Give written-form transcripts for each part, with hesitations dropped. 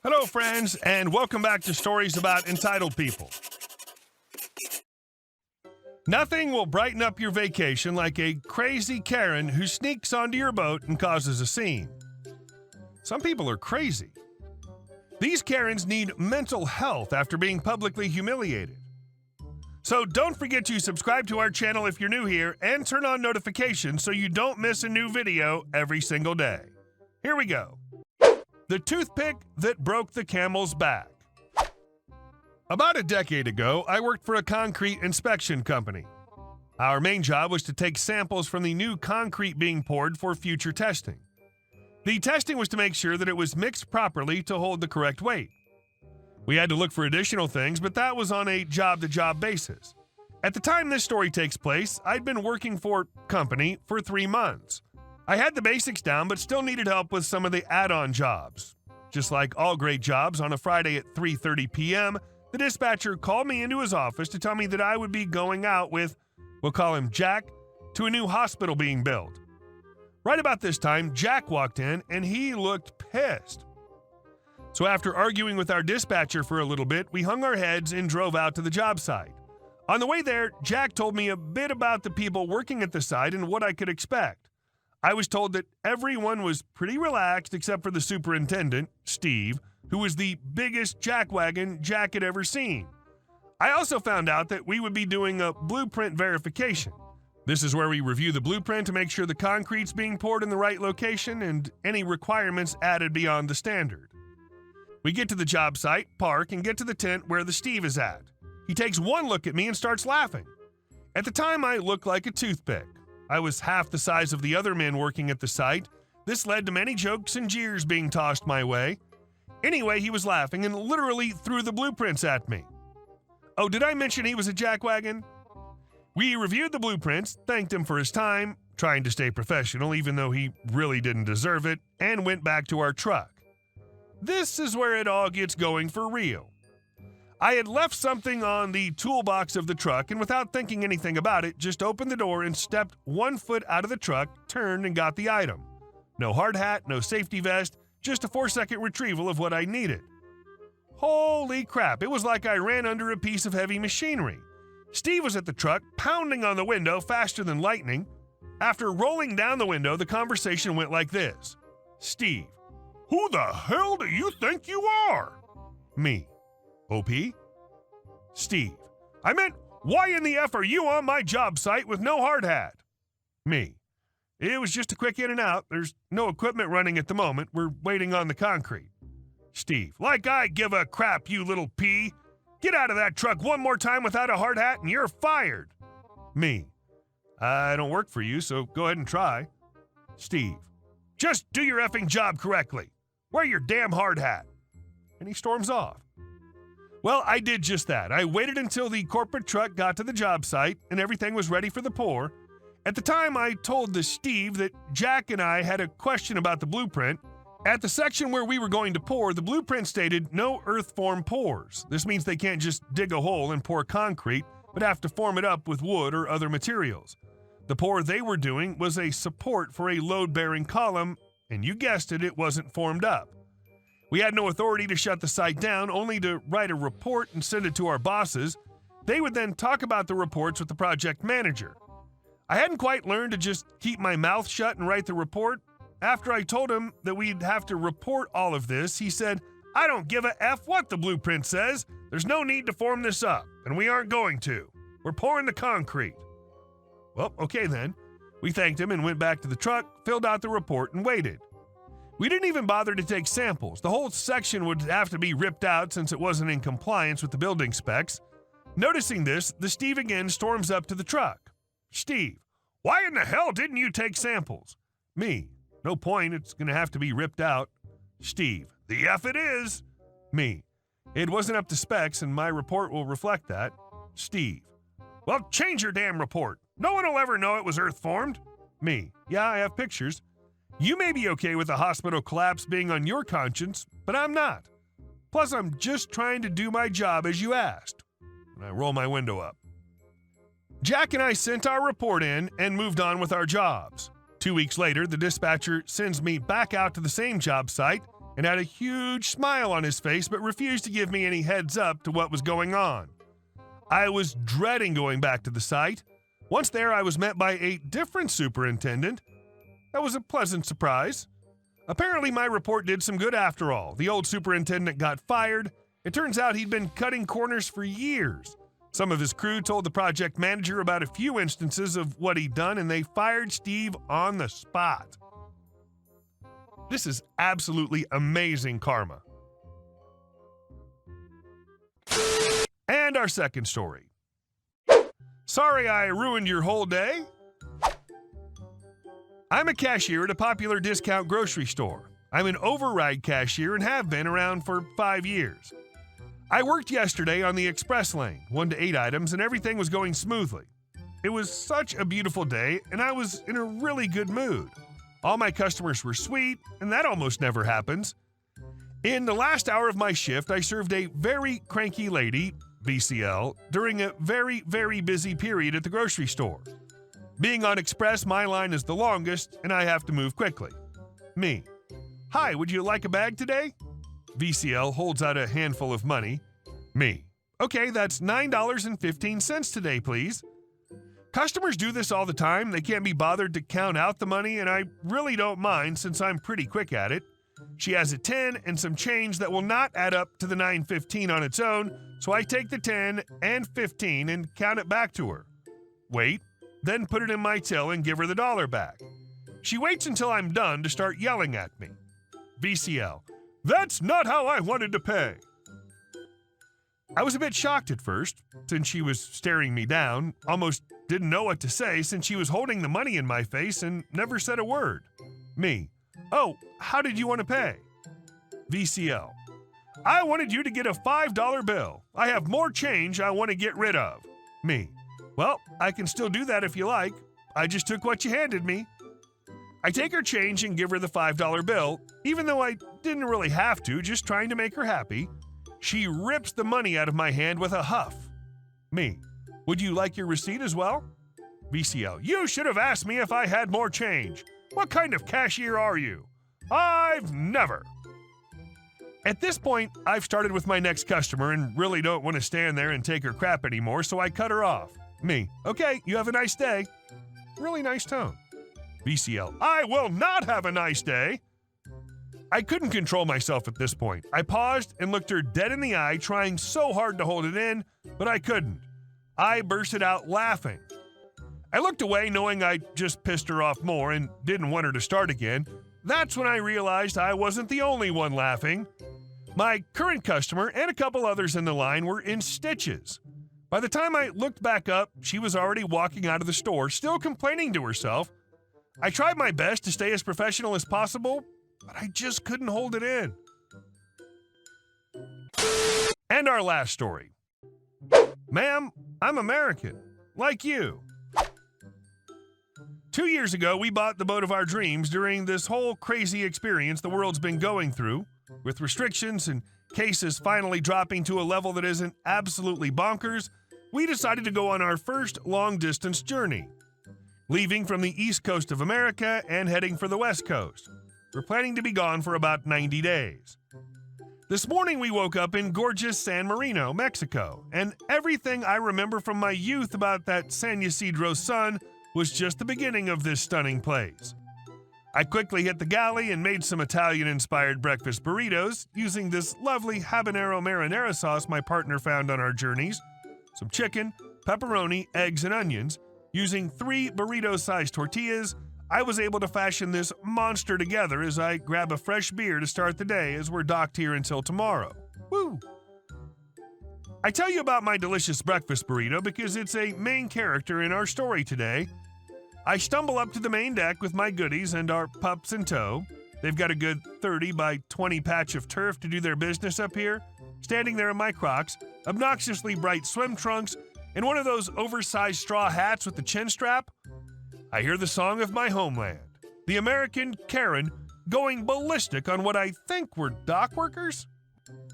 Hello, friends, and welcome back to Stories About Entitled People. Nothing will brighten up your vacation like a crazy Karen who sneaks onto your boat and causes a scene. Some people are crazy. These Karens need mental health after being publicly humiliated. So don't forget to subscribe to our channel if you're new here and turn on notifications so you don't miss a new video every single day. Here we go. The toothpick that broke the camel's back. About a decade ago, I worked for a concrete inspection company. Our main job was to take samples from the new concrete being poured for future testing. The testing was to make sure that it was mixed properly to hold the correct weight. We had to look for additional things, but that was on a job-to-job basis. At the time this story takes place, I'd been working for company for 3 months. I had the basics down, but still needed help with some of the add-on jobs. Just like all great jobs, on a Friday at 3:30 p.m., the dispatcher called me into his office to tell me that I would be going out with, we'll call him Jack, to a new hospital being built. Right about this time, Jack walked in, and he looked pissed. So after arguing with our dispatcher for a little bit, we hung our heads and drove out to the job site. On the way there, Jack told me a bit about the people working at the site and what I could expect. I was told that everyone was pretty relaxed except for the superintendent, Steve, who was the biggest jackwagon Jack had ever seen. I also found out that we would be doing a blueprint verification. This is where we review the blueprint to make sure the concrete's being poured in the right location and any requirements added beyond the standard. We get to the job site, park, and get to the tent where the Steve is at. He takes one look at me and starts laughing. At the time, I looked like a toothpick. I was half the size of the other men working at the site. This led to many jokes and jeers being tossed my way. Anyway, he was laughing and literally threw the blueprints at me. Oh, did I mention he was a jackwagon? We reviewed the blueprints, thanked him for his time, trying to stay professional even though he really didn't deserve it, and went back to our truck. This is where it all gets going for real. I had left something on the toolbox of the truck, and without thinking anything about it, just opened the door and stepped 1 foot out of the truck, turned and got the item. No hard hat, no safety vest, just a 4-second retrieval of what I needed. Holy crap, it was like I ran under a piece of heavy machinery. Steve was at the truck, pounding on the window faster than lightning. After rolling down the window, the conversation went like this. Steve: "Who the hell do you think you are?" Me: "OP?" Steve: "I meant, why in the F are you on my job site with no hard hat?" Me: "It was just a quick in and out. There's no equipment running at the moment. We're waiting on the concrete." Steve: "Like I give a crap, you little pea. Get out of that truck one more time without a hard hat and you're fired." Me: "I don't work for you, so go ahead and try." Steve: "Just do your effing job correctly. Wear your damn hard hat." And he storms off. Well, I did just that. I waited until the corporate truck got to the job site and everything was ready for the pour. At the time, I told the Steve that Jack and I had a question about the blueprint. At the section where we were going to pour, the blueprint stated no earth form pours. This means they can't just dig a hole and pour concrete, but have to form it up with wood or other materials. The pour they were doing was a support for a load-bearing column, and you guessed it, it wasn't formed up. We had no authority to shut the site down, only to write a report and send it to our bosses. They would then talk about the reports with the project manager. I hadn't quite learned to just keep my mouth shut and write the report. After I told him that we'd have to report all of this, he said, "I don't give a F what the blueprint says. There's no need to form this up, and we aren't going to. We're pouring the concrete." Well, okay then. We thanked him and went back to the truck, filled out the report, and waited. We didn't even bother to take samples. The whole section would have to be ripped out since it wasn't in compliance with the building specs. Noticing this, the Steve again storms up to the truck. Steve: "Why in the hell didn't you take samples?" Me: "No point, it's going to have to be ripped out." Steve: "The F it is." Me: "It wasn't up to specs and my report will reflect that." Steve: "Well, change your damn report. No one will ever know it was earth-formed." Me: "Yeah, I have pictures. You may be okay with a hospital collapse being on your conscience, but I'm not. Plus, I'm just trying to do my job as you asked." And I roll my window up. Jack and I sent our report in and moved on with our jobs. 2 weeks later, the dispatcher sends me back out to the same job site and had a huge smile on his face but refused to give me any heads up to what was going on. I was dreading going back to the site. Once there, I was met by a different superintendent. That was a pleasant surprise. Apparently, my report did some good after all. The old superintendent got fired. It turns out he'd been cutting corners for years. Some of his crew told the project manager about a few instances of what he'd done, and they fired Steve on the spot. This is absolutely amazing karma. And our second story. Sorry I ruined your whole day. I'm a cashier at a popular discount grocery store. I'm an override cashier and have been around for 5 years. I worked yesterday on the express lane, 1 to 8 items, and everything was going smoothly. It was such a beautiful day, and I was in a really good mood. All my customers were sweet, and that almost never happens. In the last hour of my shift, I served a very cranky lady, VCL, during a very, very busy period at the grocery store. Being on express, my line is the longest, and I have to move quickly. Me. Hi, would you like a bag today? VCL holds out a handful of money. Me. Okay, that's $9.15 today, please. Customers do this all the time. They can't be bothered to count out the money, and I really don't mind since I'm pretty quick at it. She has a 10 and some change that will not add up to the $9.15 on its own, so I take the 10 and 15 and count it back to her. Wait, then put it in my till and give her the dollar back. She waits until I'm done to start yelling at me. VCL. That's not how I wanted to pay. I was a bit shocked at first, since she was staring me down, almost didn't know what to say since she was holding the money in my face and never said a word. Me. Oh, how did you want to pay? VCL. I wanted you to get a $5 bill. I have more change I want to get rid of. Me. Well, I can still do that if you like. I just took what you handed me. I take her change and give her the $5 bill, even though I didn't really have to, just trying to make her happy. She rips the money out of my hand with a huff. Me. Would you like your receipt as well? VCL. You should have asked me if I had more change. What kind of cashier are you? I've never. At this point, I've started with my next customer and really don't want to stand there and take her crap anymore, so I cut her off. Me. Okay, you have a nice day. Really nice tone. VCL. I will not have a nice day. I couldn't control myself at this point. I paused and looked her dead in the eye, trying so hard to hold it in, but I couldn't. I bursted out laughing. I looked away knowing I just pissed her off more and didn't want her to start again. That's when I realized I wasn't the only one laughing. My current customer and a couple others in the line were in stitches. By the time I looked back up, she was already walking out of the store, still complaining to herself. I tried my best to stay as professional as possible, but I just couldn't hold it in. And our last story. Ma'am, I'm American, like you. 2 years ago, we bought the boat of our dreams during this whole crazy experience the world's been going through, with restrictions and cases finally dropping to a level that isn't absolutely bonkers. We decided to go on our first long-distance journey, leaving from the east coast of America and heading for the west coast. We're planning to be gone for about 90 days. This morning we woke up in gorgeous San Marino, Mexico, and everything I remember from my youth about that San Ysidro sun was just the beginning of this stunning place. I quickly hit the galley and made some Italian-inspired breakfast burritos using this lovely habanero marinara sauce my partner found on our journeys, some chicken, pepperoni, eggs, and onions. Using 3 burrito-sized tortillas, I was able to fashion this monster together as I grab a fresh beer to start the day as we're docked here until tomorrow. Woo! I tell you about my delicious breakfast burrito because it's a main character in our story today. I stumble up to the main deck with my goodies and our pups in tow. They've got a good 30 by 20 patch of turf to do their business up here. Standing there in my Crocs, obnoxiously bright swim trunks, and one of those oversized straw hats with the chin strap, I hear the song of my homeland, the American Karen going ballistic on what I think were dock workers?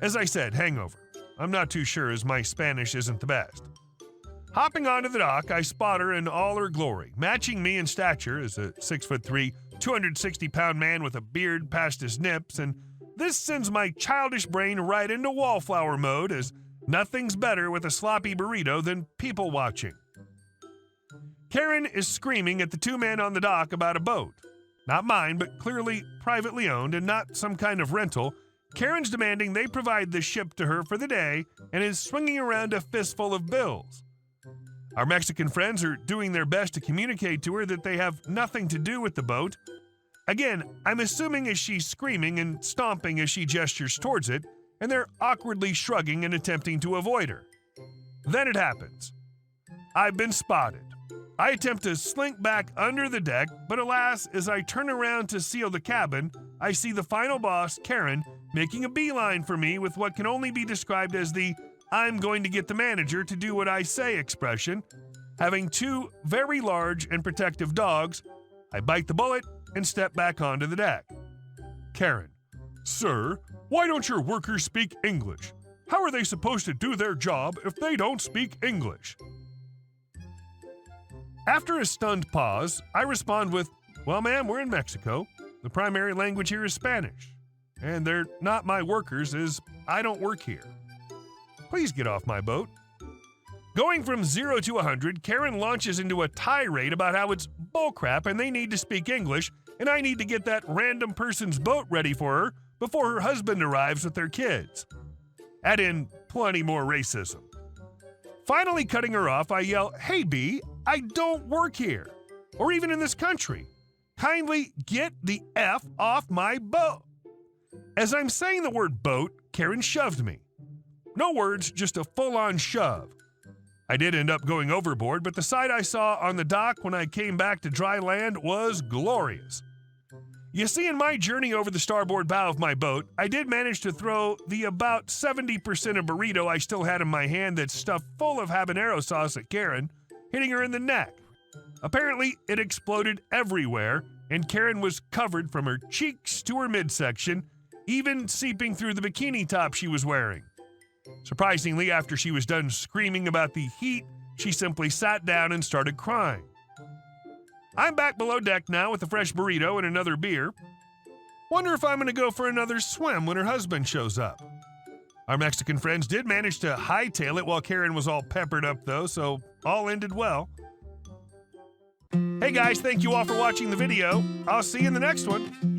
As I said, hangover. I'm not too sure as my Spanish isn't the best. Hopping onto the dock, I spot her in all her glory, matching me in stature as a 6'3", 260-pound man with a beard past his nips and This sends my childish brain right into wallflower mode, as nothing's better with a sloppy burrito than people watching. Karen is screaming at the two men on the dock about a boat. Not mine, but clearly privately owned and not some kind of rental. Karen's demanding they provide the ship to her for the day and is swinging around a fistful of bills. Our Mexican friends are doing their best to communicate to her that they have nothing to do with the boat. Again, I'm assuming as she's screaming and stomping as she gestures towards it, and they're awkwardly shrugging and attempting to avoid her. Then it happens. I've been spotted. I attempt to slink back under the deck, but alas, as I turn around to seal the cabin, I see the final boss, Karen, making a beeline for me with what can only be described as the "I'm going to get the manager to do what I say" expression. Having two very large and protective dogs, I bite the bullet and step back onto the deck. Karen: "Sir, why don't your workers speak English? How are they supposed to do their job if they don't speak English?" After a stunned pause, I respond with, "Well, ma'am, we're in Mexico. The primary language here is Spanish. And they're not my workers, as I don't work here. Please get off my boat." Going from 0 to 100, Karen launches into a tirade about how it's bullcrap and they need to speak English, and I need to get that random person's boat ready for her before her husband arrives with their kids. Add in plenty more racism. Finally cutting her off, I yell, "Hey, B, I don't work here, or even in this country. Kindly get the F off my boat." As I'm saying the word boat, Karen shoved me. No words, just a full-on shove. I did end up going overboard, but the sight I saw on the dock when I came back to dry land was glorious. You see, in my journey over the starboard bow of my boat, I did manage to throw the about 70% of burrito I still had in my hand that's stuffed full of habanero sauce at Karen, hitting her in the neck. Apparently, it exploded everywhere, and Karen was covered from her cheeks to her midsection, even seeping through the bikini top she was wearing. Surprisingly, after she was done screaming about the heat, she simply sat down and started crying. I'm back below deck now with a fresh burrito and another beer. Wonder if I'm going to go for another swim when her husband shows up. Our Mexican friends did manage to hightail it while Karen was all peppered up though, so all ended well. Hey guys, thank you all for watching the video. I'll see you in the next one.